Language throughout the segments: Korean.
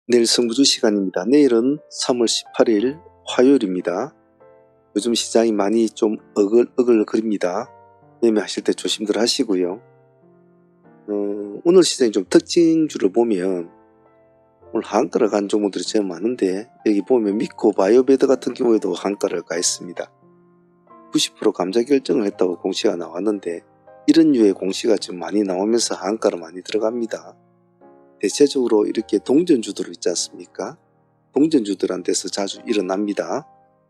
내일 성부주 시간입니다. 내일은 3월 18일 화요일입니다. 요즘 시장이 많이 좀 어글어글거립니다. 매매하실 때 조심들 하시고요. 오늘 시장이 좀 특징주를 보면 오늘 한가를 간 종목들이 제일 많은데, 여기 보면 미코 바이오베드 같은 경우에도 한가를 가 있습니다. 90% 감자 결정을 했다고 공시가 나왔는데, 이런 류의 공시가 좀 많이 나오면서 한가를 많이 들어갑니다. 대체적으로 이렇게 동전주들 있지 않습니까? 동전주들한테서 자주 일어납니다.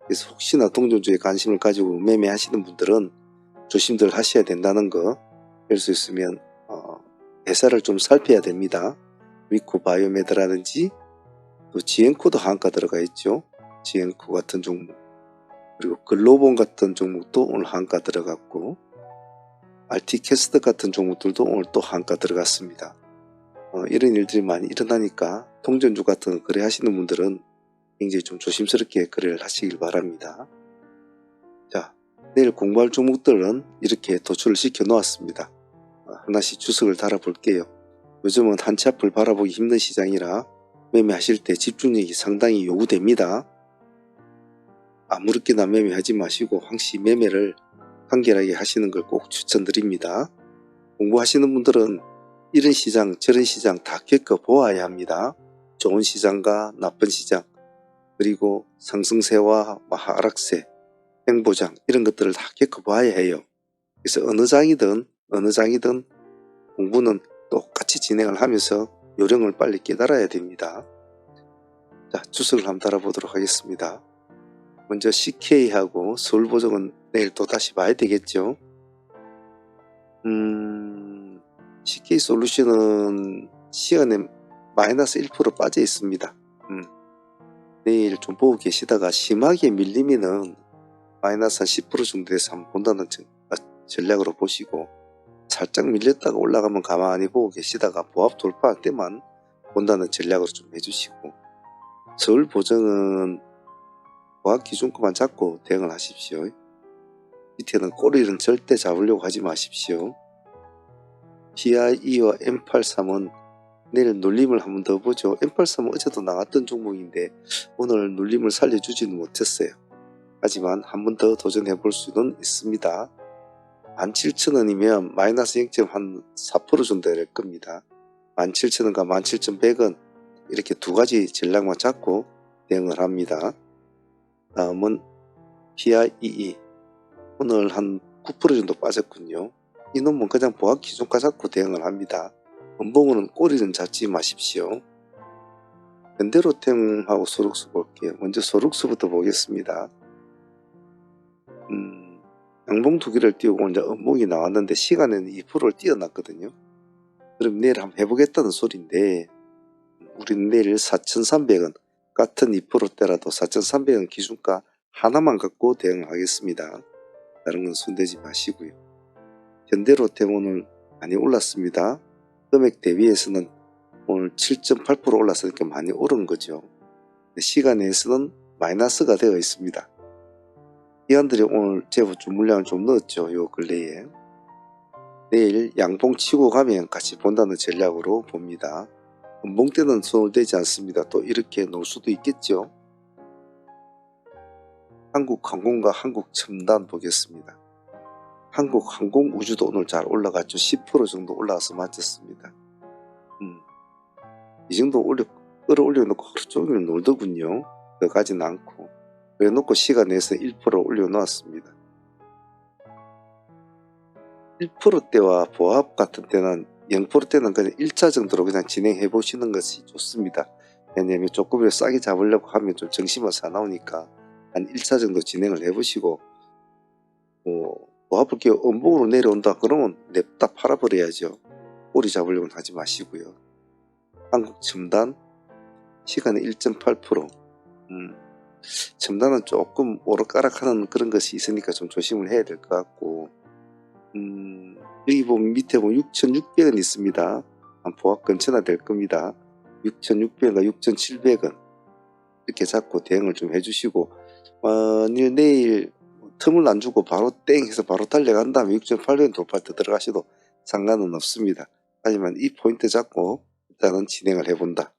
그래서 혹시나 동전주에 관심을 가지고 매매하시는 분들은 조심들 하셔야 된다는 거, 할 수 있으면 회사를 좀 살펴야 됩니다. 위코 바이오메드라든지 또 지엔코도 한가 들어가 있죠. 지엔코 같은 종목, 그리고 글로본 같은 종목도 오늘 한가 들어갔고, RT캐스트 같은 종목들도 오늘 또 한가 들어갔습니다. 이런 일들이 많이 일어나니까 동전주 같은 거 거래하시는 분들은 굉장히 좀 조심스럽게 거래를 하시길 바랍니다. 자, 내일 공부할 종목들은 이렇게 도출을 시켜 놓았습니다. 하나씩 주석을 달아 볼게요. 요즘은 한 치 앞을 바라보기 힘든 시장이라 매매하실 때 집중력이 상당히 요구됩니다. 아무렇게나 매매하지 마시고 항시 매매를 간결하게 하시는 걸 꼭 추천드립니다. 공부하시는 분들은 이런 시장 저런 시장 다 겪어보아야 합니다. 좋은 시장과 나쁜 시장, 그리고 상승세와 하락세, 횡보장, 이런 것들을 다 겪어봐야 해요. 그래서 어느 장이든 공부는 똑같이 진행을 하면서 요령을 빨리 깨달아야 됩니다. 자, 주석을 한번 달아보도록 하겠습니다. 먼저 CK하고 서울보증은 내일 또 다시 봐야 되겠죠. CK솔루션은 시간에 마이너스 1% 빠져 있습니다. 내일 좀 보고 계시다가 심하게 밀리면은 마이너스 한 10% 정도 돼서 한번 본다는 전략으로 보시고, 살짝 밀렸다가 올라가면 가만히 보고 계시다가 보합 돌파할 때만 본다는 전략으로 좀 해주시고, 서울보증은 보합 기준가만 잡고 대응을 하십시오. 밑에는 꼬리는 절대 잡으려고 하지 마십시오. PIE와 M83은 내일 눌림을 한번 더 보죠. M83은 어제도 나왔던 종목인데 오늘 눌림을 살려주지는 못했어요. 하지만 한 번 더 도전해 볼 수는 있습니다. 17,000원이면 마이너스 0.4% 정도 될 겁니다. 17,000원과 17,100원, 이렇게 두 가지 전략만 잡고 대응을 합니다. 다음은 PIEE, 오늘 한 9% 정도 빠졌군요. 이놈은 그냥 보합 기준가 잡고 대응을 합니다. 원봉으로는 꼬리는 잡지 마십시오. 현대로템하고 소록수 볼게요. 먼저 소록수부터 보겠습니다. 양봉 두 개를 띄우고 이제 음봉이 나왔는데 시간에는 2%를 띄어놨거든요. 그럼 내일 한번 해보겠다는 소리인데, 우리는 내일 4,300원, 같은 2%대라도 4,300원 기준가 하나만 갖고 대응을 하겠습니다. 다른 건 손대지 마시고요. 현대로템 오늘 많이 올랐습니다. 금액 대비해서는 오늘 7.8% 올랐으니까 많이 오른 거죠. 시간에서는 마이너스가 되어 있습니다. 기관들이 오늘 제법 좀 물량을 좀 넣었죠. 요 근래에. 내일 양봉 치고 가면 같이 본다는 전략으로 봅니다. 음봉 때는 손을 대지 않습니다. 또 이렇게 놓을 수도 있겠죠. 한국항공과 한국첨단 보겠습니다. 한국항공우주도 오늘 잘 올라갔죠. 10% 정도 올라와서 맞췄습니다. 이 정도 끌어올려놓고 하루 종일 놀더군요. 더 가진 않고. 그래 놓고 시간 내에서 1% 올려놓았습니다. 1%대와 보합 같은 때는 0%대는 그냥 1차 정도로 그냥 진행해 보시는 것이 좋습니다. 왜냐하면 조금이라도 싸게 잡으려고 하면 좀 정신만 사나우니까 한 1차 정도 진행을 해 보시고, 보합을 음봉으로 내려온다 그러면 냅다 팔아버려야죠. 꼬리 잡으려고는 하지 마시고요. 한국첨단 시간에 1.8%, 첨단은 조금 오락가락하는 그런 것이 있으니까 좀 조심을 해야 될 것 같고, 여기 보면 밑에 보면 6,600원 있습니다. 한 보합 근처나 될 겁니다. 6,600원과 6,700원 이렇게 잡고 대응을 좀 해주시고, 만일 내일 틈을 안 주고 바로 땡 해서 바로 달려간 다음에 6,800원 돌파 때 들어가셔도 상관은 없습니다. 하지만 이 포인트 잡고 일단은 진행을 해본다.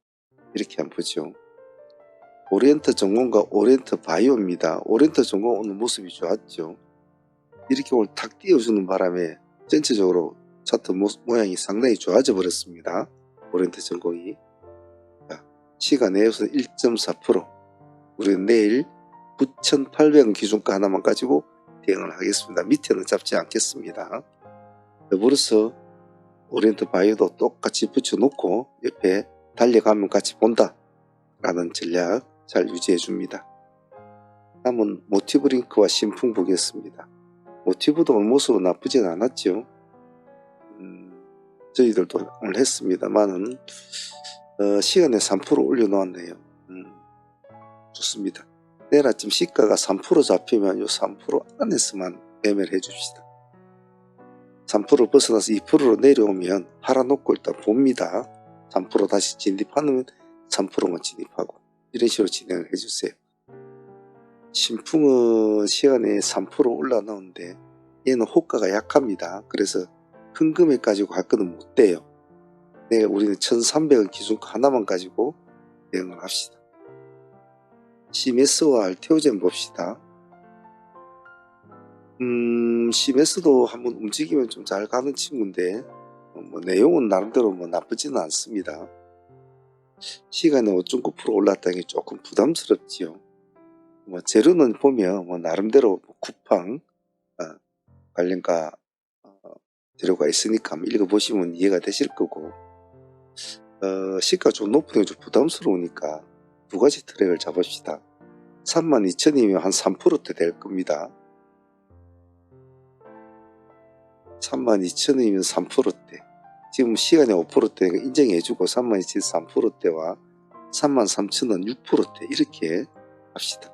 이렇게 한번 보죠. 오리엔트 전공과 오리엔트 바이오입니다. 오리엔트 전공 오늘 모습이 좋았죠. 이렇게 오늘 탁 띄워주는 바람에 전체적으로 차트 모양이 상당히 좋아져 버렸습니다. 오리엔트 전공이. 자, 시간 내에서 1.4%. 우리는 내일 9,800원 기준가 하나만 가지고 대응을 하겠습니다. 밑에는 잡지 않겠습니다. 더불어서 오리엔트 바이오도 똑같이 붙여놓고 옆에 달려가면 같이 본다 라는 전략 잘 유지해 줍니다. 다음은 모티브 링크와 신풍 보겠습니다. 모티브도 오늘 모습은 나쁘진 않았죠. 저희들도 오늘 했습니다만은 시간에 3% 올려놓았네요. 좋습니다. 내일 아침 시가가 3% 잡히면 요 3% 안에서만 매매를 해줍시다. 3% 벗어나서 2%로 내려오면 팔아놓고 일단 봅니다. 3% 다시 진입하면 3%만 진입하고 이런 식으로 진행을 해주세요. 신풍은 시간에 3% 올라나오는데 얘는 호가가 약합니다. 그래서 큰 금액 가지고 갈 거는 못 돼요. 내일 우리는 1300원 기준가 하나만 가지고 대응을 합시다. CMS와 알테오젠 봅시다. CMS도 한번 움직이면 좀 잘 가는 친구인데 뭐 내용은 나름대로 뭐 나쁘지는 않습니다. 시간에 5.9% 올랐다는 게 조금 부담스럽지요. 뭐 재료는 보면 뭐 나름대로 쿠팡 관련가 재료가 있으니까 한번 읽어보시면 이해가 되실 거고, 시가 좀 높은 게 좀 부담스러우니까 두 가지 트랙을 잡읍시다. 32,000이면 한 3%대 될 겁니다. 32,000이면 3%대. 지금 시간에 5%대니까 인정해주고 32,000 3%대와 33,000원 6%대 이렇게 합시다.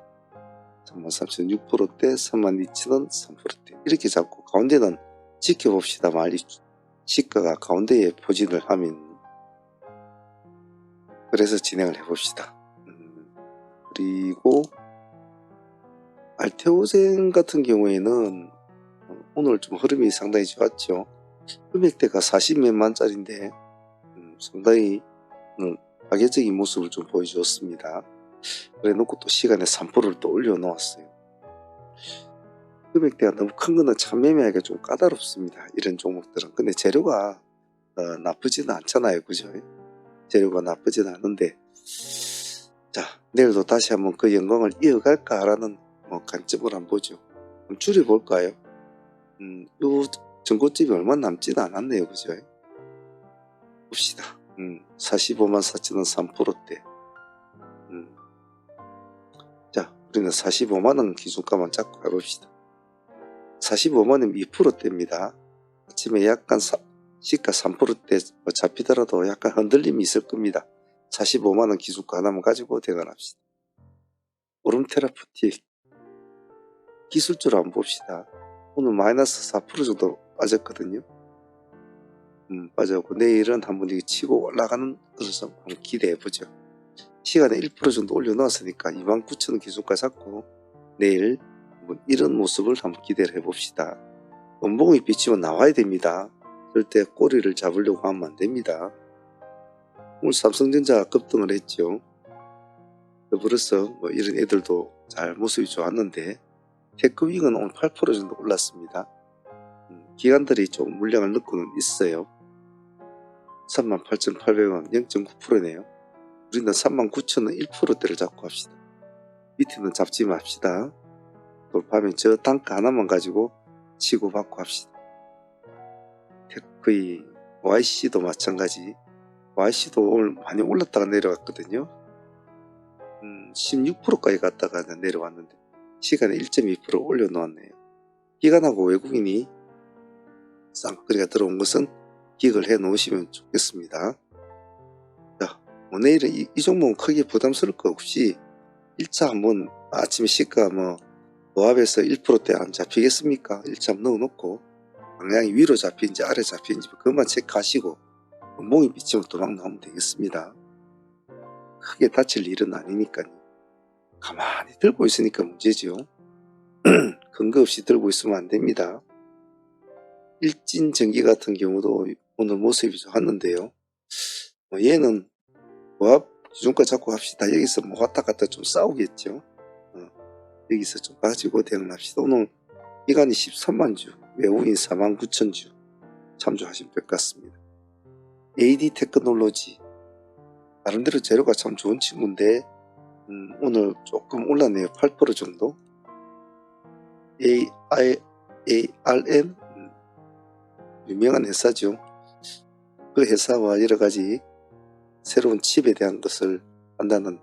33,000 6%대, 32,000원 3%대 이렇게 잡고 가운데는 지켜봅시다만 시가가 가운데에 포진을 하면 그래서 진행을 해봅시다. 그리고 알테오젠 같은 경우에는 오늘 좀 흐름이 상당히 좋았죠. 금액대가 40몇만 짜리인데 상당히 파괴적인 모습을 좀 보여주었습니다. 그래 놓고 또 시간에 3%를 또 올려놓았어요. 금액대가 너무 큰 거는 참 매매하기가 좀 까다롭습니다. 이런 종목들은. 근데 재료가 나쁘지는 않잖아요. 그죠? 재료가 나쁘지는 않은데, 자, 내일도 다시 한번 그 영광을 이어갈까라는 관점을 한번 보죠. 그럼 줄여볼까요? 요 전고점이 얼마 남지는 않았네요. 그죠? 봅시다. 45만 4천원 3%대. 자, 우리는 45만원 기준가만 잡고 가봅시다. 45만원 2%대입니다. 아침에 약간 시가 3%대 잡히더라도 약간 흔들림이 있을 겁니다. 45만원 기준가 하나만 가지고 대관합시다. 오름테라푸틱 기술적으로 한번 봅시다. 오늘 마이너스 4% 정도 빠졌거든요. 빠졌고 내일은 한번 이게 치고 올라가는 것을 좀 한번 기대해보죠. 시간에 1% 정도 올려놓았으니까 29,000원 기준가 잡고 내일 한번 이런 모습을 한번 기대를 해봅시다. 원봉이 비치면 나와야 됩니다. 절대 꼬리를 잡으려고 하면 안 됩니다. 오늘 삼성전자가 급등을 했죠. 더불어서 뭐 이런 애들도 잘 모습이 좋았는데 테크윙은 오늘 8% 정도 올랐습니다. 기관들이 좀 물량을 넣고는 있어요. 38,800원 0.9%네요. 우리는 39,000원 1%대를 잡고 합시다. 밑에는 잡지 맙시다. 돌파하면 저 단가 하나만 가지고 치고 받고 합시다. 테크윙, YC도 마찬가지. YC도 오늘 많이 올랐다가 내려갔거든요. 16%까지 갔다가 내려왔는데 시간에 1.2% 올려놓았네요. 기관하고 외국인이 쌍끌이가 들어온 것은 기억을 해 놓으시면 좋겠습니다. 자, 내일은 이 종목은 크게 부담스러울 거 없이 1차 한번 아침에 시가 조합에서 1%대 안 잡히겠습니까? 1차 넣어놓고 방향이 위로 잡힌지 아래 잡힌지 그것만 체크하시고 몽이 비치면 도망 나오면 되겠습니다. 크게 다칠 일은 아니니까요. 가만히 들고 있으니까 문제죠. 근거 없이 들고 있으면 안 됩니다. 일진전기 같은 경우도 오늘 모습이 좋았는데요. 얘는 조합 기준가 잡고 합시다. 여기서 뭐 왔다 갔다 좀 싸우겠죠. 여기서 좀 가지고 대응합시다. 오늘 기간이 13만 주, 외국인 4만 9천 주 참조하시면 될 것 같습니다. AD 테크놀로지, 나름대로 재료가 참 좋은 친구인데 오늘 조금 올랐네요. 8% 정도. ARM, 유명한 회사죠. 그 회사와 여러가지 새로운 칩에 대한 것을 한다는,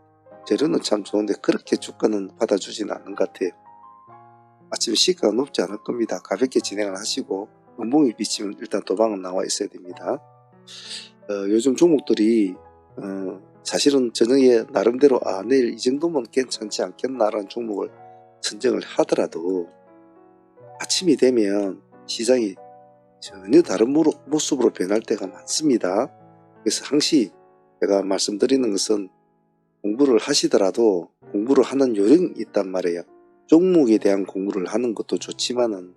재료는 참 좋은데 그렇게 주가는 받아주지는 않는 것 같아요. 아침 시가가 높지 않을 겁니다. 가볍게 진행을 하시고 음봉이 비치면 일단 도방은 나와 있어야 됩니다. 요즘 종목들이 사실은 저녁에 나름대로 내일 이 정도면 괜찮지 않겠나라는 종목을 선정을 하더라도 아침이 되면 시장이 전혀 다른 모습으로 변할 때가 많습니다. 그래서 항시 제가 말씀드리는 것은 공부를 하시더라도 공부를 하는 요령이 있단 말이에요. 종목에 대한 공부를 하는 것도 좋지만은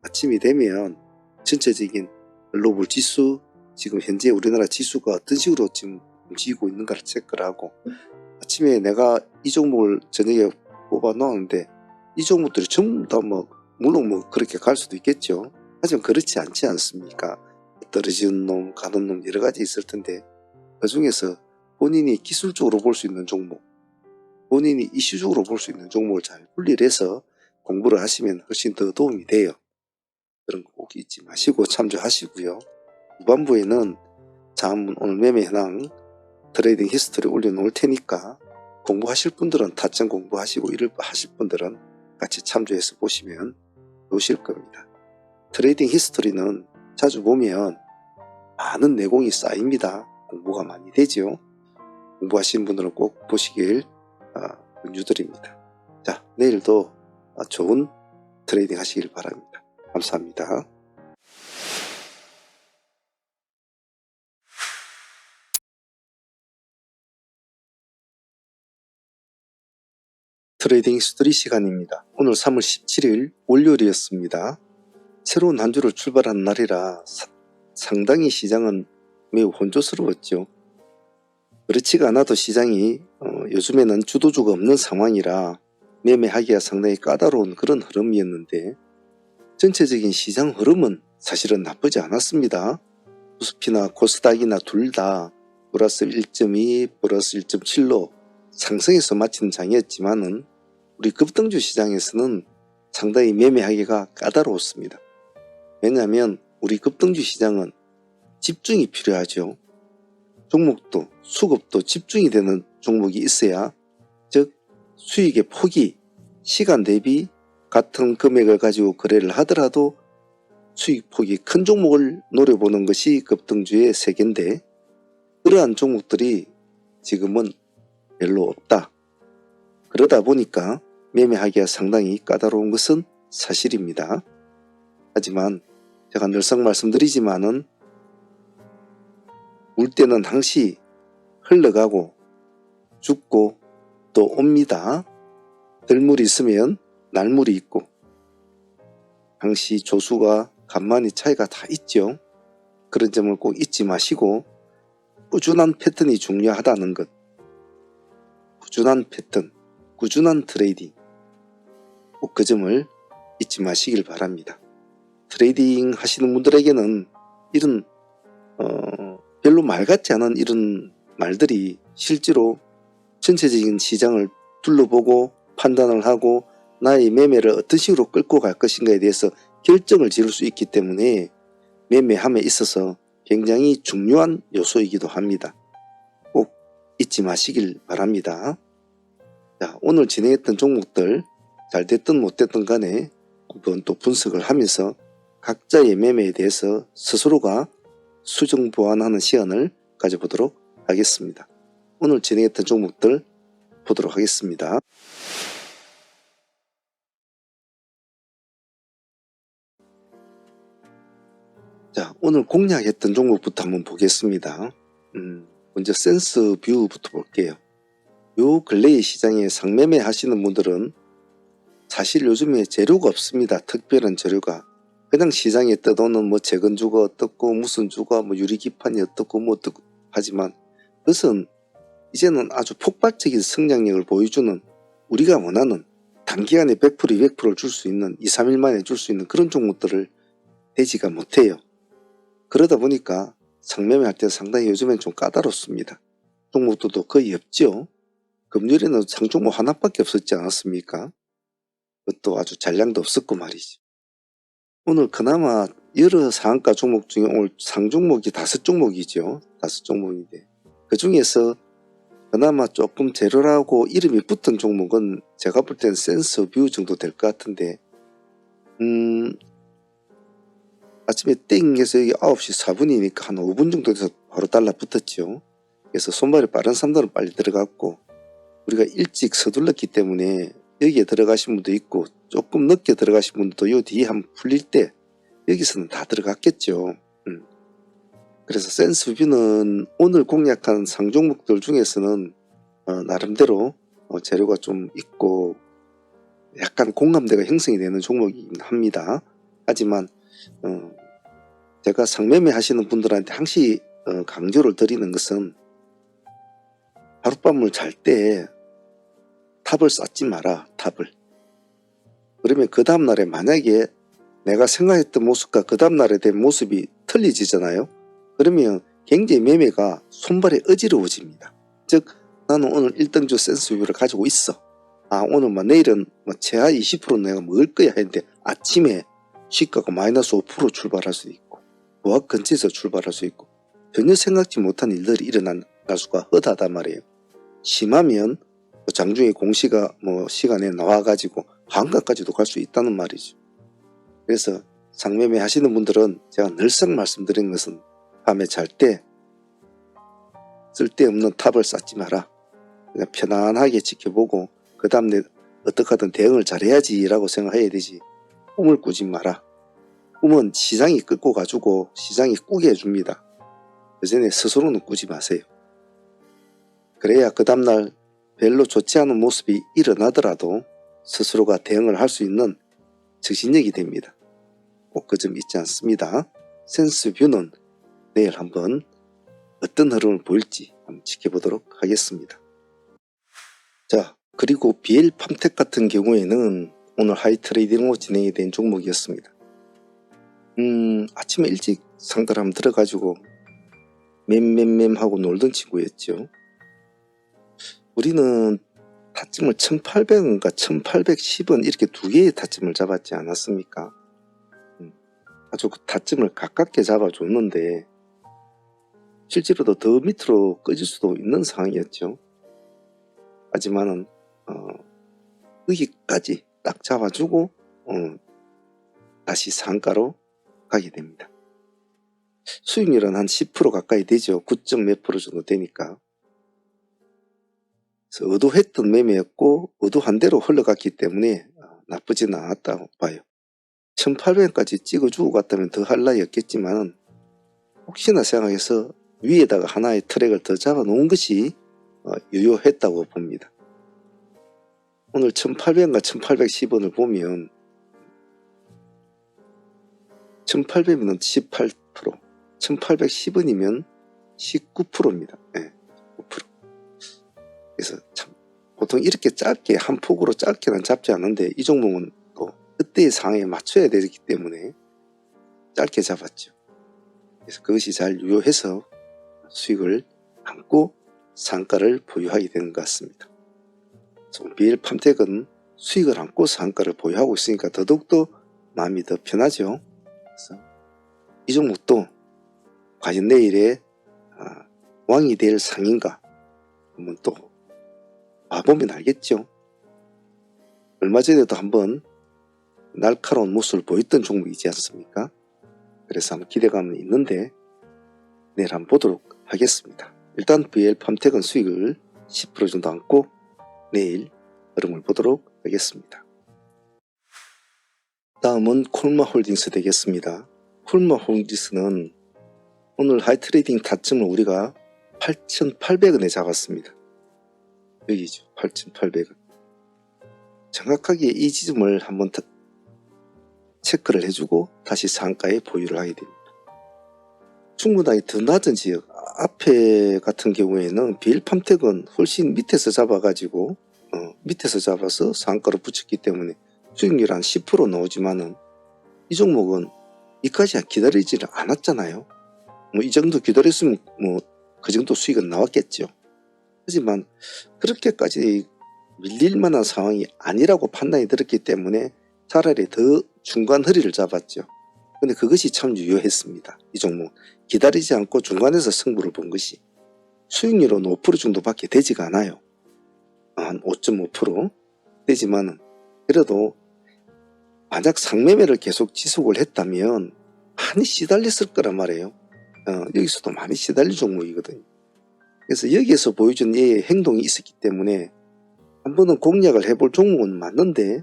아침이 되면 전체적인 글로벌 지수, 지금 현재 우리나라 지수가 어떤 식으로 지금 움직이고 있는가를 체크를 하고, 아침에 내가 이 종목을 저녁에 뽑아 놓았는데 이 종목들이 전부 다 물론 그렇게 갈 수도 있겠죠. 하지만 그렇지 않지 않습니까? 떨어지는 놈, 가는 놈 여러 가지 있을 텐데, 그 중에서 본인이 기술적으로 볼 수 있는 종목, 본인이 이슈적으로 볼 수 있는 종목을 잘 분리를 해서 공부를 하시면 훨씬 더 도움이 돼요. 그런 거 꼭 잊지 마시고 참조하시고요. 후반부에는 자문 오늘 매매 현황 트레이딩 히스토리 올려놓을 테니까 공부하실 분들은 타점 공부하시고 일을 하실 분들은 같이 참조해서 보시면 좋으실 겁니다. 트레이딩 히스토리는 자주 보면 많은 내공이 쌓입니다. 공부가 많이 되죠. 공부하시는 분들은 꼭 보시길 권유드립니다. 자, 내일도 좋은 트레이딩 하시길 바랍니다. 감사합니다. 트레이딩 히스토리 시간입니다. 오늘 3월 17일 월요일이었습니다. 새로운 한 주를 출발한 날이라 상당히 시장은 매우 혼조스러웠죠. 그렇지가 않아도 시장이 요즘에는 주도주가 없는 상황이라 매매하기가 상당히 까다로운 그런 흐름이었는데, 전체적인 시장 흐름은 사실은 나쁘지 않았습니다. 코스피나 코스닥이나 둘 다 플러스 1.2, 플러스 1.7로 상승해서 마친 장이었지만은 우리 급등주 시장에서는 상당히 매매하기가 까다로웠습니다. 왜냐하면 우리 급등주 시장은 집중이 필요하죠. 종목도 수급도 집중이 되는 종목이 있어야, 즉 수익의 폭이 시간 대비 같은 금액을 가지고 거래를 하더라도 수익 폭이 큰 종목을 노려보는 것이 급등주의 세계인데, 그러한 종목들이 지금은 별로 없다. 그러다 보니까 매매하기가 상당히 까다로운 것은 사실입니다. 하지만 제가 늘상 말씀드리지만은 물 때는 항시 흘러가고 죽고 또 옵니다. 들물이 있으면 날물이 있고, 항시 조수가 간만이 차이가 다 있죠. 그런 점을 꼭 잊지 마시고 꾸준한 패턴이 중요하다는 것, 꾸준한 패턴, 꾸준한 트레이딩, 꼭 그 점을 잊지 마시길 바랍니다. 트레이딩 하시는 분들에게는 이런 별로 말 같지 않은 이런 말들이 실제로 전체적인 시장을 둘러보고 판단을 하고 나의 매매를 어떤 식으로 끌고 갈 것인가에 대해서 결정을 지을 수 있기 때문에 매매함에 있어서 굉장히 중요한 요소이기도 합니다. 꼭 잊지 마시길 바랍니다. 자, 오늘 진행했던 종목들 잘 됐든 못 됐든 간에 한번 또 분석을 하면서 각자의 매매에 대해서 스스로가 수정 보완하는 시간을 가져보도록 하겠습니다. 오늘 진행했던 종목들 보도록 하겠습니다. 자, 오늘 공략했던 종목부터 한번 보겠습니다. 먼저 센스 뷰부터 볼게요. 요 근래의 시장에 상매매 하시는 분들은 사실 요즘에 재료가 없습니다. 특별한 재료가. 그냥 시장에 떠도는 재건주가 어떻고 무슨 주가 유리기판이 어떻고 어떻고 하지만 그것은 이제는 아주 폭발적인 성장력을 보여주는, 우리가 원하는 단기간에 100% 200%를 줄 수 있는, 2, 3일 만에 줄 수 있는 그런 종목들을 되지가 못해요. 그러다 보니까 상매매할 때 상당히 요즘엔 좀 까다롭습니다. 종목들도 거의 없죠. 금요일에는 상종목 하나밖에 없었지 않았습니까? 그것도 아주 잔량도 없었고 말이죠. 오늘 그나마 여러 상한가 종목 중에 오늘 상종목이 5종목이죠. 5종목인데 그 중에서 그나마 조금 제로라고 이름이 붙은 종목은 제가 볼 때는 센서뷰 정도 될 것 같은데, 아침에 땡에서 여기 9시 4분이니까 한 5분 정도 돼서 바로 달라붙었죠. 그래서 손발이 빠른 사람들은 빨리 들어갔고, 우리가 일찍 서둘렀기 때문에 여기에 들어가신 분도 있고, 조금 늦게 들어가신 분도 요 뒤에 한번 풀릴 때 여기서는 다 들어갔겠죠. 그래서 센스뷰는 오늘 공략한 상종목들 중에서는 나름대로 재료가 좀 있고 약간 공감대가 형성이 되는 종목이긴 합니다. 하지만 제가 상매매 하시는 분들한테 항상 강조를 드리는 것은, 하룻밤을 잘 때 탑을 쌓지 마라. 탑을. 그러면 그 다음날에 만약에 내가 생각했던 모습과 그 다음날에 된 모습이 틀리지잖아요. 그러면 굉장히 매매가 손발에 어지러워집니다. 즉 나는 오늘 1등주 센스뷰를 가지고 있어. 오늘 내일은 최하 20% 내가 먹을 거야 했는데 아침에 시가가 마이너스 5% 출발할 수도 있고 보합 근처에서 출발할 수 있고 전혀 생각지 못한 일들이 일어날 수가 허다하단 말이에요. 심하면 장중에 공시가 시간에 나와가지고 한가까지도 갈 수 있다는 말이죠. 그래서 상매매 하시는 분들은 제가 늘상 말씀드리는 것은 밤에 잘 때 쓸데없는 탑을 쌓지 마라. 그냥 편안하게 지켜보고 그 다음에 어떻게 하든 대응을 잘해야지 라고 생각해야 되지, 꿈을 꾸지 마라. 꿈은 시장이 끌고 가지고 시장이 꾸게 해줍니다. 그 전에 스스로는 꾸지 마세요. 그래야 그 다음날 별로 좋지 않은 모습이 일어나더라도 스스로가 대응을 할 수 있는 정신력이 됩니다. 꼭 그 점 잊지 않습니다. 센스뷰는 내일 한번 어떤 흐름을 보일지 한번 지켜보도록 하겠습니다. 자, 그리고 BL팜텍 같은 경우에는 오늘 하이트레이딩으로 진행이 된 종목이었습니다. 아침에 일찍 상대를 한번 들어가지고 맴 하고 놀던 친구였죠. 우리는 타점을 1800원과 1810원 이렇게 두 개의 타점을 잡았지 않았습니까? 아주 그 타점을 가깝게 잡아줬는데 실제로도 더 밑으로 꺼질 수도 있는 상황이었죠. 하지만은 여기까지 딱 잡아주고 다시 상가로 가게 됩니다. 수익률은 한 10% 가까이 되죠. 9점 몇 프로 정도 되니까. 그래서 의도했던 매매였고 의도한 대로 흘러갔기 때문에 나쁘지는 않았다고 봐요. 1800원까지 찍어주고 갔다면 더 할 나위였겠지만 혹시나 생각해서 위에다가 하나의 트랙을 더 잡아 놓은 것이 유효했다고 봅니다. 오늘 1800원과 1810원을 보면 1800원은 18%, 1810원이면 19%입니다. 네, 19%. 그래서 참 보통 이렇게 짧게 한 폭으로 짧게는 잡지 않는데 이 종목은 또 그때의 상황에 맞춰야 되기 때문에 짧게 잡았죠. 그래서 그것이 잘 유효해서 수익을 안고 상가를 보유하게 되는 것 같습니다. BL팜텍은 수익을 안고 상가를 보유하고 있으니까 더더욱더 마음이 더 편하죠. 그래서 이 종목도 과연 내일에 왕이 될 상인가 한번 또 봐보면 알겠죠. 얼마 전에도 한번 날카로운 모습을 보였던 종목이지 않습니까? 그래서 한번 기대감은 있는데 내일 한번 보도록 하겠습니다. 일단 BL팜텍은 수익을 10% 정도 안고 내일 흐름을 보도록 하겠습니다. 다음은 콜마홀딩스 되겠습니다. 콜마홀딩스는 오늘 하이트레이딩 타점을 우리가 8,800원에 잡았습니다. 여기죠. 8,800원. 정확하게 이 지점을 한번 체크를 해주고 다시 상가에 보유를 하게 됩니다. 충분하게 더 낮은 지역, 앞에 같은 경우에는 비일팜텍은 훨씬 밑에서 잡아가지고 밑에서 잡아서 상한가로 붙였기 때문에 수익률 한 10% 나오지만은 이 종목은 이까지 기다리지를 않았잖아요. 뭐 이 정도 기다렸으면 뭐 그 정도 수익은 나왔겠죠. 하지만 그렇게까지 밀릴 만한 상황이 아니라고 판단이 들었기 때문에 차라리 더 중간 허리를 잡았죠. 근데 그것이 참 유효했습니다. 이 종목 기다리지 않고 중간에서 승부를 본 것이 수익률은 5% 정도밖에 되지가 않아요. 한 5.5% 되지만 그래도 만약 상매매를 계속 지속을 했다면 많이 시달렸을 거란 말이에요. 여기서도 많이 시달릴 종목이거든요. 그래서 여기에서 보여준 얘의 행동이 있었기 때문에 한 번은 공략을 해볼 종목은 맞는데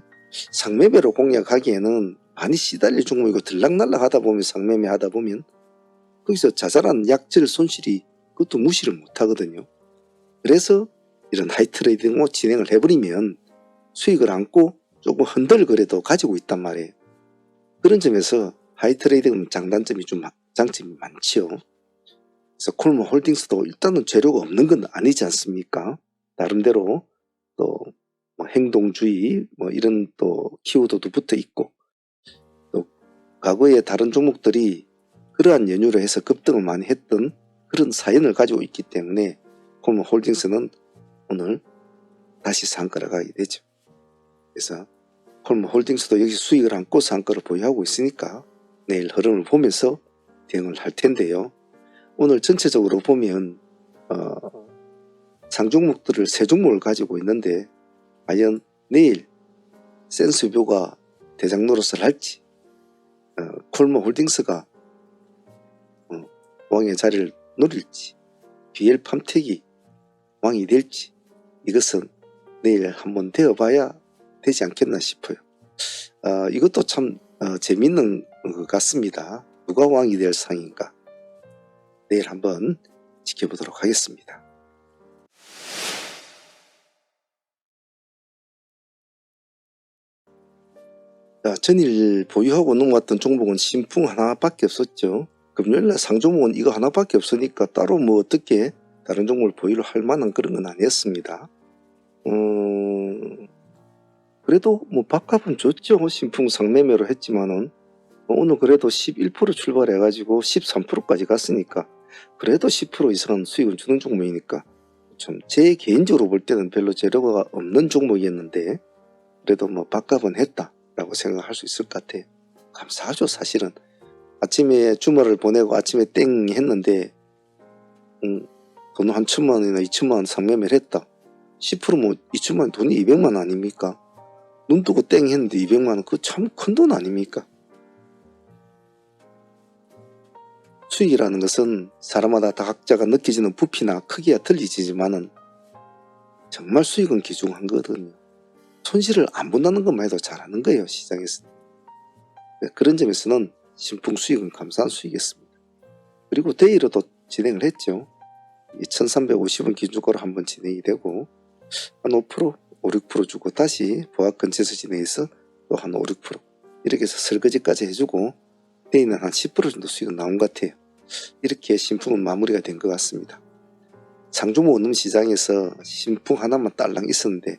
상매매로 공략하기에는 많이 시달릴 종목이고 들락날락 하다 보면 상매매 하다 보면 거기서 자잘한 약질 손실이 그것도 무시를 못 하거든요. 그래서 이런 하이트레이딩으로 진행을 해버리면 수익을 안고 조금 흔들거려도 가지고 있단 말이에요. 그런 점에서 하이트레이딩은 장점이 많지요. 그래서 콜모 홀딩스도 일단은 재료가 없는 건 아니지 않습니까? 나름대로 또 뭐 행동주의 뭐 이런 또 키워드도 붙어 있고 또 과거에 다른 종목들이 그러한 연유로 해서 급등을 많이 했던 그런 사연을 가지고 있기 때문에 콜모 홀딩스는 오늘 다시 상한가를 가게 되죠. 그래서 콜모 홀딩스도 여기 수익을 안고 상한가를 보유하고 있으니까 내일 흐름을 보면서 대응을 할 텐데요. 오늘 전체적으로 보면 상종목들을 세 종목을 가지고 있는데 과연 내일 센스뷰가 대장 노릇을 할지 콜모 홀딩스가 왕의 자리를 노릴지 비엘팜텍이 왕이 될지 이것은 내일 한번 되어봐야 되지 않겠나 싶어요. 이것도 참 재밌는 것 같습니다. 누가 왕이 될 상인가 내일 한번 지켜보도록 하겠습니다. 전일 보유하고 넘어왔던 종목은 신풍 하나밖에 없었죠. 금요일날 상종목은 이거 하나밖에 없으니까 따로 뭐 어떻게 다른 종목을 보유를 할 만한 그런 건 아니었습니다. 그래도 뭐 밥값은 줬죠. 신풍 상매매로 했지만은 오늘 그래도 11% 출발해가지고 13%까지 갔으니까 그래도 10% 이상은 수익을 주는 종목이니까 좀 제 개인적으로 볼 때는 별로 재료가 없는 종목이었는데 그래도 뭐 밥값은 했다 라고 생각할 수 있을 것 같아요. 감사하죠. 사실은 아침에 주말을 보내고 아침에 땡 했는데 돈 한 1,000만원이나 2,000만원 상매매를 했다. 10%뭐 2,000만원 돈이 200만원 아닙니까? 눈 뜨고 땡 했는데 200만원 그거 참 큰 돈 아닙니까? 수익이라는 것은 사람마다 다 각자가 느껴지는 부피나 크기가 틀리지만은 정말 수익은 귀중한 거거든요. 손실을 안 본다는 것만 해도 잘하는 거예요. 시장에서. 그런 점에서는 신풍 수익은 감사한 수익이었습니다. 그리고 데이로도 진행을 했죠. 2350원 기준가로 한번 진행이 되고 한 5%, 5, 6% 주고 다시 보합 근처에서 진행해서 또 한 5, 6% 이렇게 해서 설거지까지 해주고 데이는 한 10% 정도 수익은 나온 것 같아요. 이렇게 신풍은 마무리가 된 것 같습니다. 상종목 없는 시장에서 신풍 하나만 딸랑 있었는데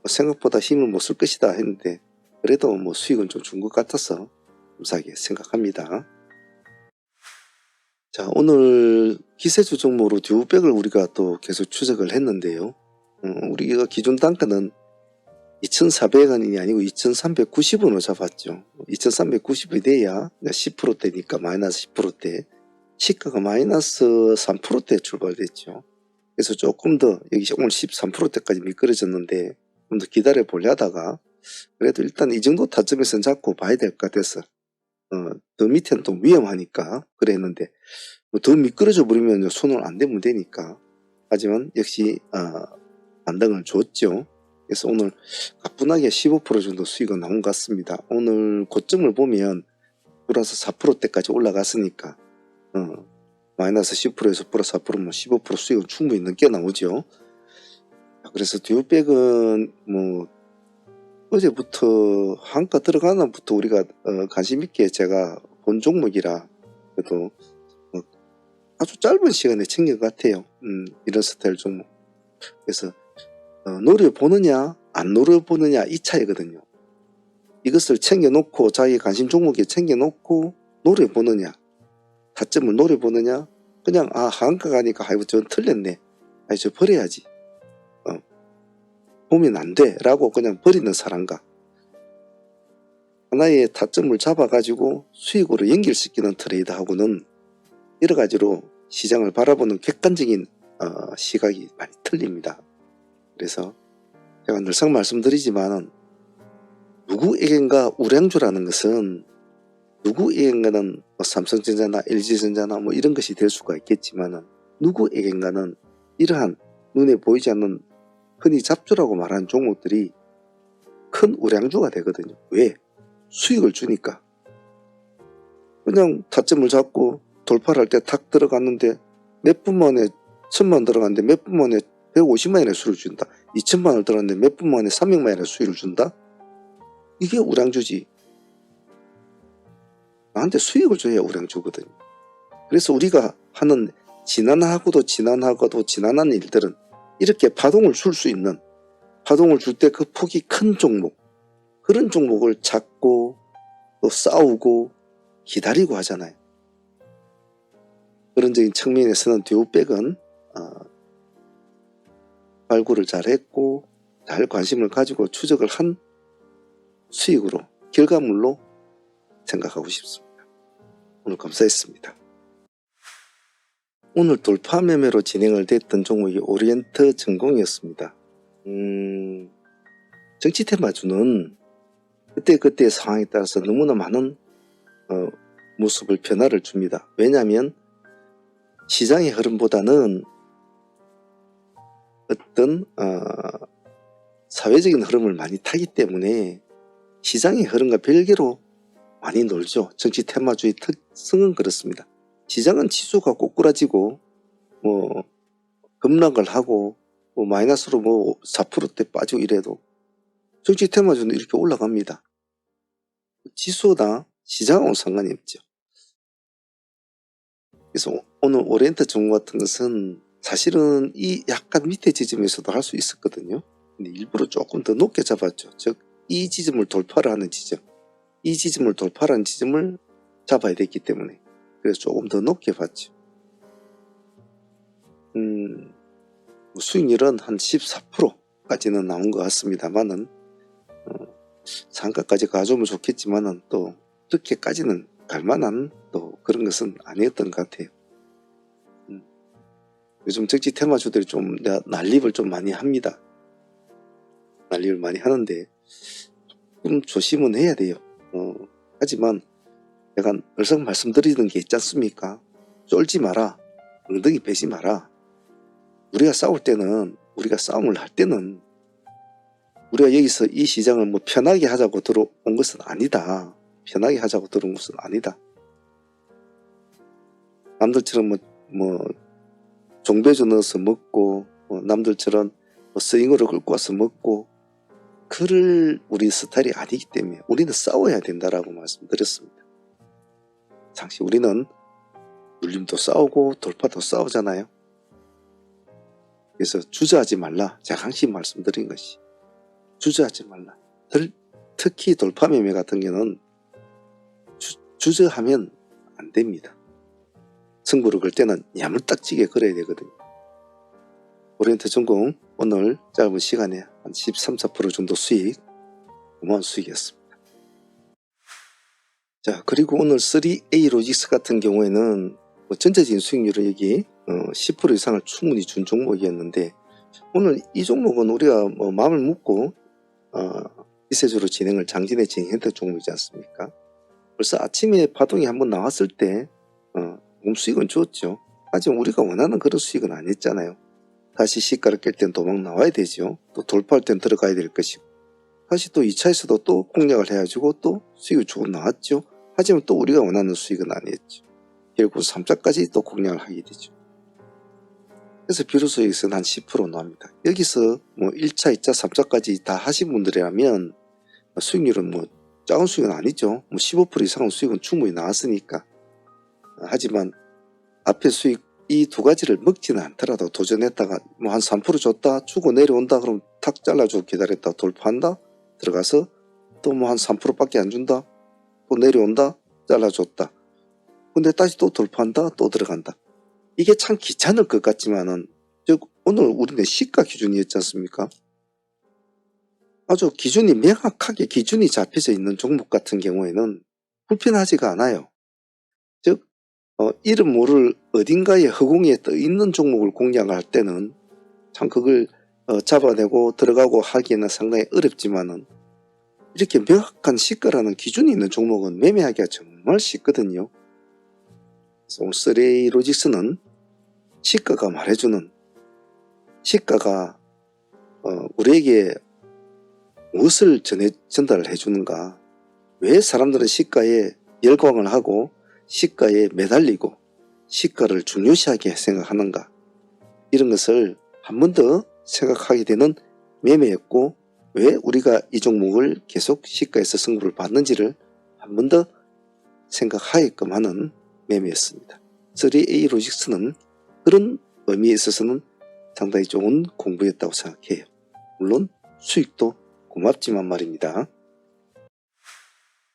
생각보다 힘을 못 쓸 것이다 했는데 그래도 뭐 수익은 좀 준 것 같아서 감사하게 생각합니다. 자, 오늘 기세주 종목으로 듀백을 우리가 또 계속 추적을 했는데요. 우리가 기준 단가는 2,400원이 아니고 2,390원으로 잡았죠. 2,390원이 돼야 10%대니까 마이너스 10%대 시가가 마이너스 3%대 출발됐죠. 그래서 조금 더 여기 오늘 13%대까지 미끄러졌는데 좀 더 기다려 보려 하다가 그래도 일단 이 정도 타점에서 잡고 봐야 될 것 같아서 더 밑에는 또 위험하니까 그랬는데 더 미끄러져 버리면 손을 안 대면 되니까 하지만 역시 반등을 줬죠. 그래서 오늘 가뿐하게 15% 정도 수익은 나온 것 같습니다. 오늘 고점을 보면 플러스 4%대까지 올라갔으니까 마이너스 10%에서 플러스 4%면 15% 수익은 충분히 넘게 나오죠. 그래서 듀백은 뭐 어제부터 한가 들어가는 날부터 우리가 관심 있게 제가 본 종목이라 그래도 아주 짧은 시간에 챙긴 것 같아요. 이런 스타일 종목. 그래서 노려보느냐 안 노려보느냐 이 차이거든요. 이것을 챙겨놓고 자기 관심 종목에 챙겨놓고 노려보느냐, 타점을 노려보느냐, 그냥 하한가 가니까 아이고 저 틀렸네, 아이 저 버려야지, 보면 안 돼 라고 그냥 버리는 사람과 하나의 타점을 잡아가지고 수익으로 연결시키는 트레이드하고는 여러 가지로 시장을 바라보는 객관적인 시각이 많이 틀립니다. 그래서 제가 늘상 말씀드리지만 누구에겐가 우량주라는 것은 누구에겐가는 삼성전자나 LG전자나 이런 것이 될 수가 있겠지만 누구에겐가는 이러한 눈에 보이지 않는 흔히 잡주라고 말하는 종목들이 큰 우량주가 되거든요. 왜? 수익을 주니까. 그냥 타점을 잡고 돌파를 할 때 탁 들어갔는데 몇 분 만에 1000만 들어갔는데 몇 분 만에 150만 원의 수익을 준다. 2000만 원을 들어갔는데 몇 분 만에 300만 원의 수익을 준다. 이게 우량주지. 나한테 수익을 줘야 우량주거든요. 그래서 우리가 하는 지난하고도 지난한 일들은 이렇게 파동을 줄 수 있는, 파동을 줄 때 그 폭이 큰 종목, 그런 종목을 찾고 또 싸우고 기다리고 하잖아요. 그런적인 측면에서는 듀오백은 발굴을 잘했고 잘 관심을 가지고 추적을 한 수익으로, 결과물로 생각하고 싶습니다. 오늘 감사했습니다. 오늘 돌파 매매로 진행을 됐던 종목이 오리엔트 전공이었습니다. 정치 테마주는 그때그때 상황에 따라서 너무나 많은 모습을 변화를 줍니다. 왜냐하면 시장의 흐름보다는 어떤 사회적인 흐름을 많이 타기 때문에 시장의 흐름과 별개로 많이 놀죠. 정치 테마주의 특성은 그렇습니다. 시장은 지수가 꼬꾸라지고 급락을 하고 마이너스로 4%대 빠지고 이래도 정치 테마주는 이렇게 올라갑니다. 지수나 시장하고는 상관이 없죠. 그래서 오늘 오리엔트 종목 같은 것은 사실은 이 약간 밑에 지점에서도 할 수 있었거든요. 근데 일부러 조금 더 높게 잡았죠. 즉 이 지점을 돌파를 하는 지점, 이 지점을 돌파하는 지점을 잡아야 됐기 때문에 그래서 조금 더 높게 봤죠. 수익률은 한 14%까지는 나온 것 같습니다만은 상가까지 가져오면 좋겠지만은 또 그렇게까지는 갈만한 또 그런 것은 아니었던 것 같아요. 요즘 정치 테마주들이 좀 난립을 좀 많이 합니다. 난립을 많이 하는데 좀 조심은 해야 돼요. 하지만 제가 늘상 말씀드리는 게 있지 않습니까? 쫄지 마라, 엉덩이 빼지 마라. 우리가 싸울 때는, 우리가 싸움을 할 때는 우리가 여기서 이 시장을 편하게 하자고 들어온 것은 아니다. 편하게 하자고 들어온 것은 아니다. 남들처럼 종배주 넣어서 먹고 남들처럼 스윙으로 끌고 와서 먹고 그럴 우리 스타일이 아니기 때문에 우리는 싸워야 된다라고 말씀드렸습니다. 당시 우리는 눌림도 싸우고 돌파도 싸우잖아요. 그래서 주저하지 말라. 제가 항상 말씀드린 것이 주저하지 말라. 특히 돌파 매매 같은 경우는 주저하면 안 됩니다. 승부를 걸 때는 야물딱지게 걸어야 되거든요. 오리엔트 전공 오늘 짧은 시간에 한 13~14% 정도 수익, 고마운 수익이었습니다. 자, 그리고 오늘 3A 로직스 같은 경우에는 전체적인 수익률은 여기 10% 이상을 충분히 준 종목이었는데 오늘 이 종목은 우리가 마음을 먹고 기세주로 장진에 진행했던 종목이지 않습니까? 벌써 아침에 파동이 한번 나왔을 때 수익은 줬죠. 하지만 우리가 원하는 그런 수익은 아니었잖아요. 다시 시가를 깰 땐 도망 나와야 되죠. 또 돌파할 땐 들어가야 될 것이고 다시 또 2차에서도 또 공략을 해가지고 또 수익이 조금 나왔죠. 하지만 또 우리가 원하는 수익은 아니었죠. 결국 3차까지 또 공략을 하게 되죠. 그래서 비로소 여기서는 한 10% 나옵니다. 여기서 1차, 2차, 3차까지 다 하신 분들이라면 수익률은 작은 수익은 아니죠. 15% 이상의 수익은 충분히 나왔으니까. 하지만 앞에 수익 이 두 가지를 먹지는 않더라도 도전했다가 뭐 한 3% 줬다 주고 내려온다 그럼 탁 잘라주고 기다렸다 돌파한다 들어가서 또 뭐 한 3%밖에 안 준다 또 내려온다 잘라줬다 근데 다시 또 돌파한다 또 들어간다. 이게 참 귀찮을 것 같지만은 즉 오늘 우리는 시가 기준이었지 않습니까? 아주 기준이 명확하게 기준이 잡혀져 있는 종목 같은 경우에는 불편하지가 않아요. 즉 이름 모를 어딘가에 허공에 떠 있는 종목을 공략할 때는 참 그걸 잡아내고 들어가고 하기에는 상당히 어렵지만은 이렇게 명확한 시가라는 기준이 있는 종목은 매매하기가 정말 쉽거든요. 그래서 오늘 3A로직스는 시가가 말해주는 시가가 우리에게 무엇을 전달을 해주는가, 왜 사람들은 시가에 열광을 하고 시가에 매달리고 시가를 중요시하게 생각하는가, 이런 것을 한 번 더 생각하게 되는 매매였고, 왜 우리가 이 종목을 계속 시가에서 승부를 받는지를 한 번 더 생각하게끔 하는 매매였습니다. 3A 로직스는 그런 의미에 있어서는 상당히 좋은 공부였다고 생각해요. 물론 수익도 고맙지만 말입니다.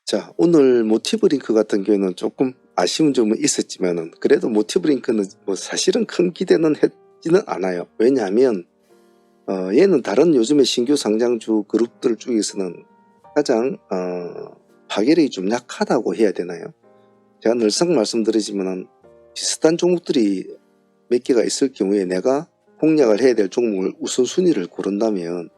자, 오늘 모티브링크 같은 경우는 조금 아쉬운 점은 있었지만은 그래도 모티브링크는 뭐 사실은 큰 기대는 했지는 않아요. 왜냐하면 얘는 다른 요즘의 신규 상장주 그룹들 중에서는 가장 파괴력이 좀 약하다고 해야 되나요? 제가 늘상 말씀드리지만 비슷한 종목들이 몇 개가 있을 경우에 내가 공략을 해야 될 종목을 우선순위를 고른다면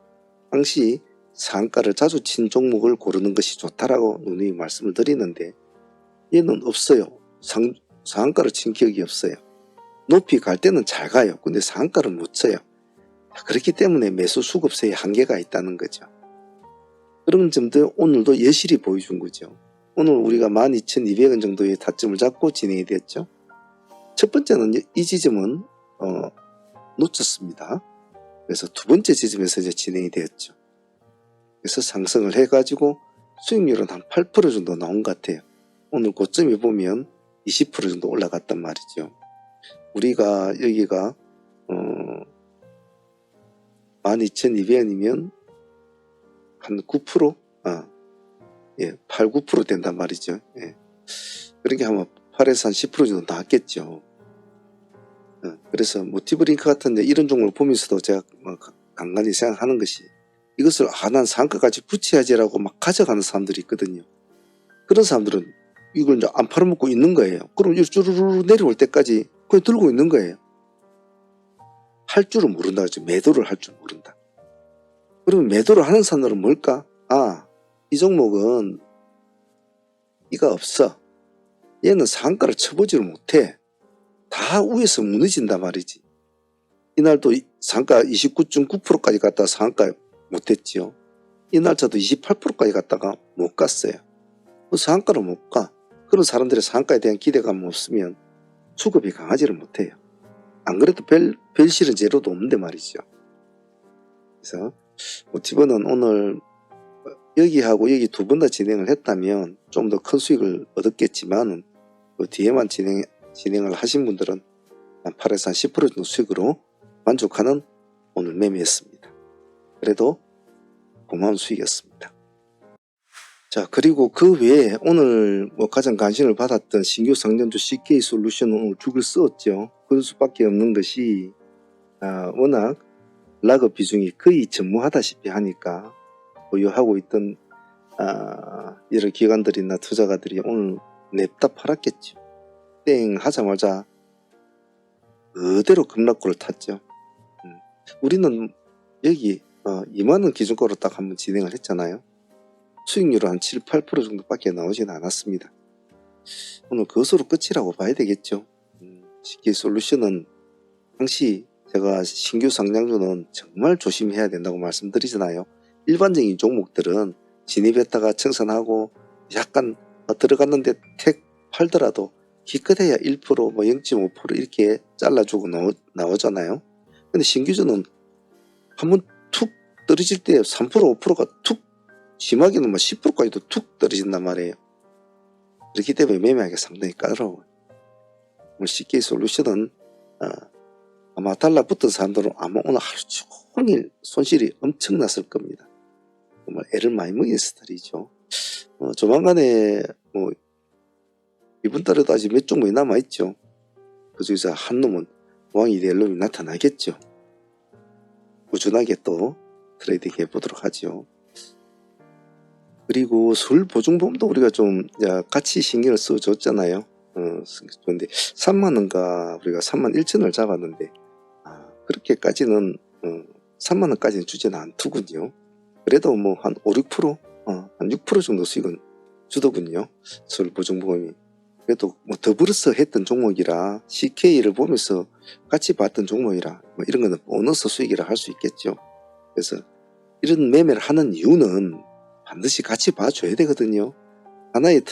당시 상한가를 자주 친 종목을 고르는 것이 좋다라고 누누이 말씀을 드리는데 얘는 없어요. 상한가를 친 기억이 없어요. 높이 갈 때는 잘 가요. 근데 상한가를 못 쳐요. 그렇기 때문에 매수 수급세에 한계가 있다는 거죠. 그런 점도 오늘도 여실히 보여준 거죠. 오늘 우리가 12,200원 정도의 타점을 잡고 진행이 됐죠. 첫 번째는 이 지점은 놓쳤습니다. 그래서 두 번째 지점에서 이제 진행이 되었죠. 그래서 상승을 해가지고 수익률은 한 8% 정도 나온 것 같아요. 오늘 고점에 보면 20% 정도 올라갔단 말이죠. 우리가 여기가 12,200원이면 한 9%? 8, 9% 된단 말이죠. 예. 그렇게 하면 8에서 한 10% 정도 나왔겠죠. 그래서 모티브링크 같은 이런 종목을 보면서도 제가 간간히 생각하는 것이 이것을 난 상가까지 붙여야지라고 막 가져가는 사람들이 있거든요. 그런 사람들은 이걸 이제 안 팔아먹고 있는 거예요. 그럼 쭈루루루 내려올 때까지 그냥 들고 있는 거예요. 할 줄은 모른다 그죠. 매도를 할 줄 모른다. 그러면 매도를 하는 사람들은 뭘까? 이 종목은 이가 없어. 얘는 상가를 쳐보지를 못해. 다 위에서 무너진단 말이지. 이날도 상가 29.9%까지 갔다가 상가 못했지요. 이날짜도 28%까지 갔다가 못 갔어요. 상가를 못 가. 그런 사람들의 상가에 대한 기대감이 없으면 수급이 강하지를 못해요. 안 그래도 별 실은 재료도 없는데 말이죠. 그래서 모티브는 오늘 여기하고 여기 두 번 다 진행을 했다면 좀 더 큰 수익을 얻었겠지만 그 뒤에만 진행을 하신 분들은 한 8에서 한 10% 정도 수익으로 만족하는 오늘 매매였습니다. 그래도 고마운 수익이었습니다. 자, 그리고 그 외에 오늘 가장 관심을 받았던 신규 상장주 CK솔루션은 오늘 죽을 쓰었죠. 그럴 수밖에 없는 것이 워낙 락업 비중이 거의 전무하다시피 하니까 보유하고 있던 여러 기관들이나 투자가들이 오늘 냅다 팔았겠죠. 땡 하자마자 그대로 급락구를 탔죠. 우리는 여기 2만원 기준가로 딱 한번 진행을 했잖아요. 수익률은 한 7, 8% 정도밖에 나오지는 않았습니다. 오늘 그것으로 끝이라고 봐야 되겠죠. CK솔루션은 당시 제가 신규 상장주는 정말 조심해야 된다고 말씀드리잖아요. 일반적인 종목들은 진입했다가 청산하고 약간 들어갔는데 택 팔더라도 기껏해야 1%, 0.5% 이렇게 잘라주고 나오잖아요. 근데 신규주는 한번 툭 떨어질 때 3%, 5%가 툭, 심하게는 10%까지도 툭 떨어진단 말이에요. 그렇기 때문에 매매하기 상당히 까다로워요. CK솔루션은 아마 달라붙은 사람들은 아마 오늘 하루 종일 손실이 엄청났을 겁니다. 정말 애를 많이 먹인 스타일이죠. 조만간에 이번 달에도 아직 몇 종목이 남아있죠. 그 중에서 한 놈은 왕이 될 놈이 나타나겠죠. 꾸준하게 또 트레이딩 해보도록 하죠. 그리고 술 보증보험도 우리가 좀 같이 신경을 써줬잖아요. 그런데 3만원가 우리가 3만 1천을 잡았는데 그렇게까지는 3만원까지는 주지는 않더군요. 그래도 뭐 한 5, 6%? 한 6% 정도 수익은 주더군요. 술 보증보험이. 그래도 뭐 더불어서 했던 종목이라 CK를 보면서 같이 봤던 종목이라 뭐 이런 거는 보너스 수익이라 할 수 있겠죠. 그래서 이런 매매를 하는 이유는 반드시 같이 봐줘야 되거든요. 하나의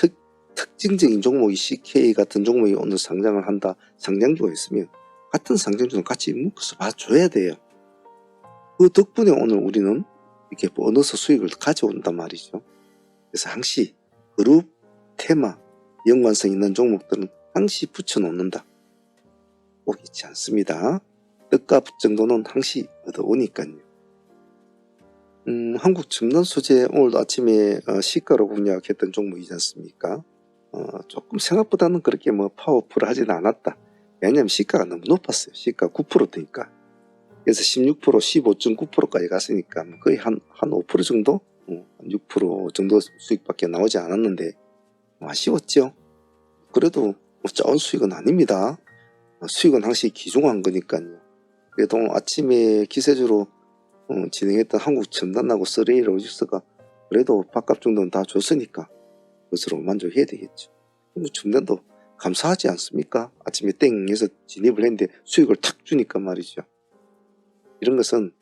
특징적인 종목이 CK 같은 종목이 오늘 상장을 한다. 상장주가 있으면 같은 상장주는 같이 묶어서 봐줘야 돼요. 그 덕분에 오늘 우리는 이렇게 보너스 수익을 가져온단 말이죠. 그래서 항시 그룹, 테마, 연관성 있는 종목들은 항시 붙여놓는다. 꼭 있지 않습니다. 떡값 정도는 항시 얻어오니까요. 한국 첨단소재 오늘도 아침에 시가로 공략했던 종목이지 않습니까? 조금 생각보다는 그렇게 뭐 파워풀하지는 않았다. 왜냐하면 시가가 너무 높았어요. 시가 9%대니까. 그래서 16%, 15.9%까지 갔으니까 거의 한 5% 정도? 6% 정도 수익밖에 나오지 않았는데 아쉬웠죠. 그래도 작은 수익은 아닙니다. 수익은 항시 기중한 거니까요. 그래도 아침에 기세주로 진행했던 한국 첨단하고 쓰레이 로직스가 그래도 밥값 정도는 다 줬으니까 그것으로 만족해야 되겠죠. 한국 첨단도 감사하지 않습니까? 아침에 땡해서 진입을 했는데 수익을 탁 주니까 말이죠. 이런 것은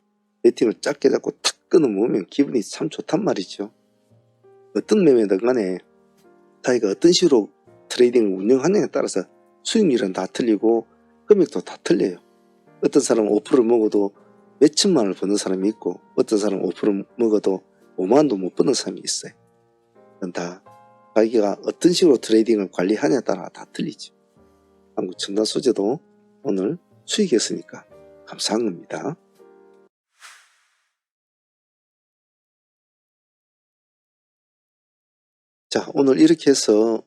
베팅을 짧게 잡고 탁 끊어먹으면 기분이 참 좋단 말이죠. 어떤 매매든 간에 자기가 어떤 식으로 트레이딩을 운영하느냐에 따라서 수익률은 다 틀리고 금액도 다 틀려요. 어떤 사람은 5% 먹어도 몇천만 원을 버는 사람이 있고 어떤 사람은 5% 먹어도 5만 원도 못 버는 사람이 있어요. 그건 다 자기가 어떤 식으로 트레이딩을 관리하냐에 따라 다 틀리죠. 한국 첨단소재도 오늘 수익이었으니까 감사한 겁니다. 자, 오늘 이렇게 해서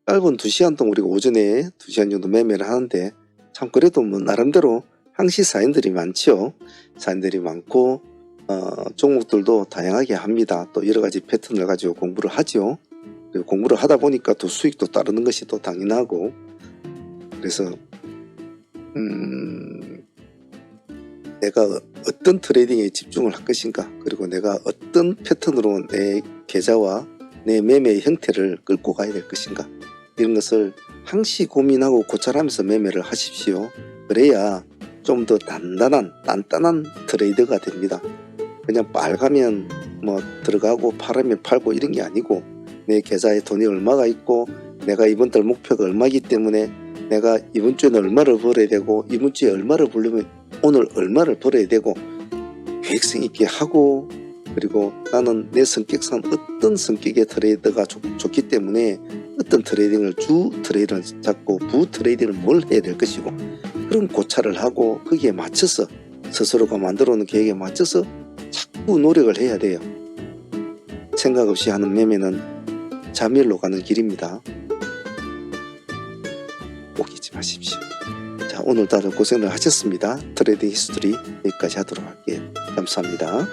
짧은 2시간 동안 우리가 오전에 2시간 정도 매매를 하는데 참 그래도 뭐 나름대로 항시 사인들이 많죠. 사인들이 많고 종목들도 다양하게 합니다. 또 여러가지 패턴을 가지고 공부를 하죠. 그리고 공부를 하다 보니까 또 수익도 따르는 것이 또 당연하고 그래서 내가 어떤 트레이딩에 집중을 할 것인가 그리고 내가 어떤 패턴으로 내 계좌와 내 매매의 형태를 끌고 가야 될 것인가 이런 것을 항시 고민하고 고찰하면서 매매를 하십시오. 그래야 좀 더 단단한 트레이더가 됩니다. 그냥 빨가면 뭐 들어가고 팔으면 팔고 이런 게 아니고 내 계좌에 돈이 얼마가 있고 내가 이번 달 목표가 얼마이기 때문에 내가 이번 주에는 얼마를 벌어야 되고 이번 주에 얼마를 벌려면 오늘 얼마를 벌어야 되고 계획성 있게 하고 그리고 나는 내 성격상 어떤 성격의 트레이더가 좋기 때문에 어떤 트레이딩을 주 트레이딩을 잡고 부 트레이딩을 뭘 해야 될 것이고 그런 고찰을 하고 거기에 맞춰서 스스로가 만들어 놓은 계획에 맞춰서 자꾸 노력을 해야 돼요. 생각 없이 하는 매매는 자멸로 가는 길입니다. 꼭 잊지 마십시오. 자, 오늘 다들 고생을 하셨습니다. 트레이딩 히스토리 여기까지 하도록 할게요. 감사합니다.